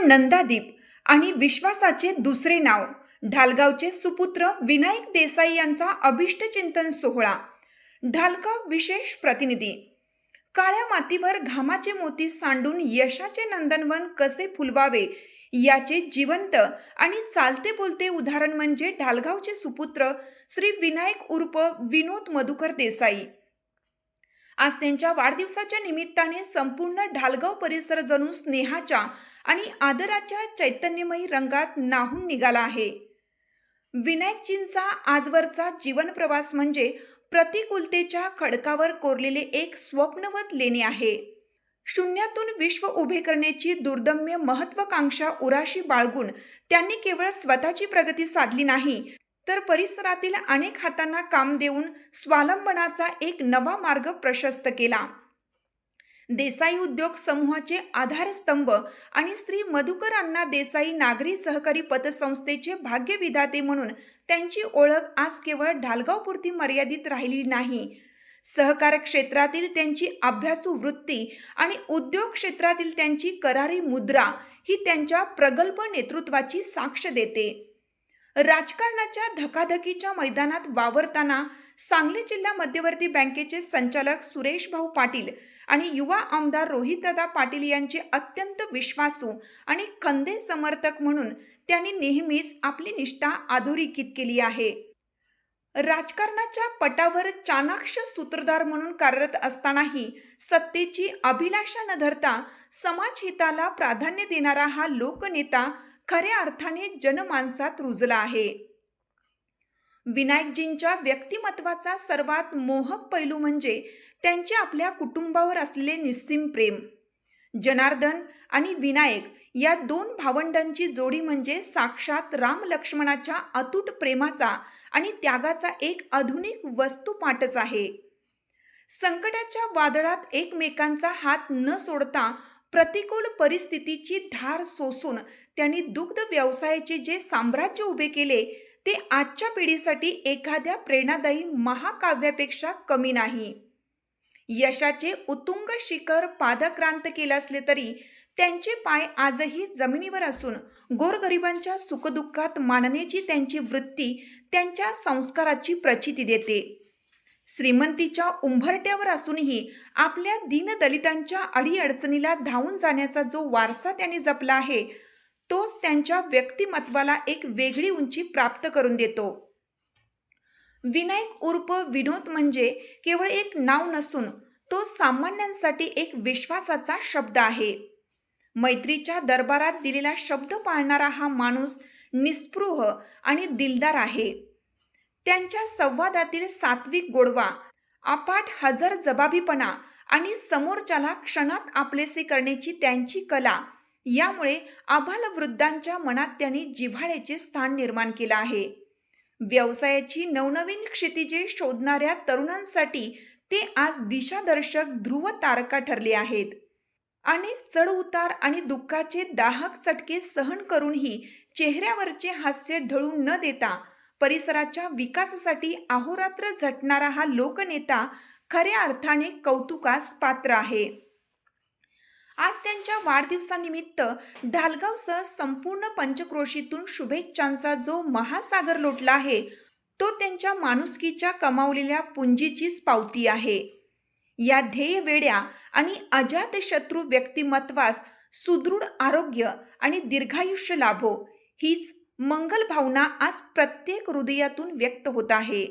नंदादीप आणि विश्वासाचे दुसरे नाव ढालगावचे सुपुत्र विनायक देसाई यांचा अभिष्टचिंतन सोहळा. ढालगाव विशेष प्रतिनिधी. काळ्या मातीवर घामाचे मोती सांडून यशाचे नंदनवन कसे फुलवावे याचे जिवंत आणि चालते बोलते उदाहरण म्हणजे ढालगावचे सुपुत्र श्री विनायक उर्फ विनोद मधुकर देसाई. आज त्यांच्या वाढदिवसाच्या निमित्ताने संपूर्ण ढालगाव परिसर जणू स्नेहाच्या आणि आदराच्या चैतन्यमयी रंगात न्हाऊन निघाला आहे. विनायकजींचा आजवरचा जीवन प्रवास म्हणजे प्रतिकूलतेच्या खडकावर कोरलेले एक स्वप्नवत लेणे आहे. शून्यातून विश्व उभे करण्याची दुर्दम्य महत्वाकांक्षा उराशी बाळगून त्यांनी केवळ स्वतःची प्रगती साधली नाही, तर परिसरातील अनेक हातांना काम देऊन स्वावलंबनाचा एक नवा मार्ग प्रशस्त केला. देसाई उद्योग समूहाचे आधारस्तंभ आणि श्री मधुकर अण्णा देसाई नागरी सहकारी पतसंस्थेचे भाग्यविधाते म्हणून त्यांची ओळख आज केवळ ढालगावपुरती मर्यादित राहिली नाही. सहकार क्षेत्रातील त्यांची अभ्यासू वृत्ती आणि उद्योग क्षेत्रातील त्यांची करारी मुद्रा ही त्यांच्या प्रगल्भ नेतृत्वाची साक्ष देते. राजकारणाच्या धकाधकीच्या मैदानात वावरताना सांगली जिल्हा मध्यवर्ती बँकेचे संचालक सुरेश भाऊ पाटील आणि युवा आमदार रोहितदादा पाटील यांचे अत्यंत विश्वासू आणि खंदे समर्थक म्हणून त्यांनी नेहमीच आपली निष्ठा अधोरेखित केली आहे. राजकारणाच्या पटावर चाणाक्ष सूत्रधार म्हणून कार्यरत असतानाही सत्तेची अभिलाषा न धरता समाजहिताला प्राधान्य देणारा हा लोकनेता खऱ्या अर्थाने जनमानसात रुजला आहे. विनायकजींच्या व्यक्तिमत्वाचा सर्वात मोहक पैलू म्हणजे त्यांचे आपल्या कुटुंबावर असलेले निस्सीम प्रेम. जनार्दन आणि विनायक या दोन भावंडांची जोडी म्हणजे साक्षात राम लक्ष्मणाच्या अतूट प्रेमाचा आणि त्यागाचा एक आधुनिक वस्तुपाठच आहे. संकटाच्या वादळात एकमेकांचा हात न सोडता प्रतिकूल परिस्थितीची धार सोसून त्यांनी दुग्ध व्यवसायाचे जे साम्राज्य उभे केले ते आजच्या पिढीसाठी एखाद्या प्रेरणादायी महाकाव्यापेक्षा कमी नाही. यशाचे उत्तुंग शिखर पादक्रांत केले असले तरी त्यांचे पाय आजही जमिनीवर असून गोरगरिबांच्या सुखदुःखात मानण्याची त्यांची वृत्ती त्यांच्या संस्काराची प्रचिती देते. श्रीमंतीच्या उंबरट्यावर असूनही आपल्या दीनदलितांच्या अडीअडचणीला धावून जाण्याचा जो वारसा त्यांनी जपला आहे तोच त्यांच्या व्यक्तिमत्वाला एक वेगळी उंची प्राप्त करून देतो. विनायक उर्फ विनोद म्हणजे केवळ एक नाव नसून तो सामान्यांसाठी एक विश्वासाचा शब्द आहे. मैत्रीच्या दरबारात दिलेला शब्द पाळणारा हा माणूस निस्पृह आणि दिलदार आहे. त्यांच्या संवादातील सात्विक गोडवा, अफाट हजर जबाबीपणा आणि समोरच्याला क्षणात आपलेसे करण्याची त्यांची कला यामुळे आबालवृद्धांच्या मनात त्यांनी जिव्हाळ्याचे स्थान निर्माण केले आहे. व्यवसायाची नवनवीन क्षितिजे शोधणाऱ्या तरुणांसाठी ते आज दिशादर्शक ध्रुव तारका ठरले आहेत. अनेक चढउतार आणि दुःखाचे दाहक चटके सहन करूनही चेहऱ्यावरचे हास्य ढळून न देता परिसराच्या विकासासाठी अहोरात्र झटणारा हा लोकनेता खऱ्या अर्थाने कौतुकास पात्र आहे. आज त्यांच्या वाढदिवसानिमित्त ढालगावसह संपूर्ण पंचक्रोशीतून शुभेच्छांचा जो महासागर लोटला आहे तो त्यांच्या माणुसकीच्या कमावलेल्या पुंजीचीच पावती आहे. या ध्येय वेड्या आणि अजातशत्रू व्यक्तिमत्वास सुदृढ आरोग्य आणि दीर्घायुष्य लाभो हीच मंगल भावना आज प्रत्येक हृदयातून व्यक्त होत आहे.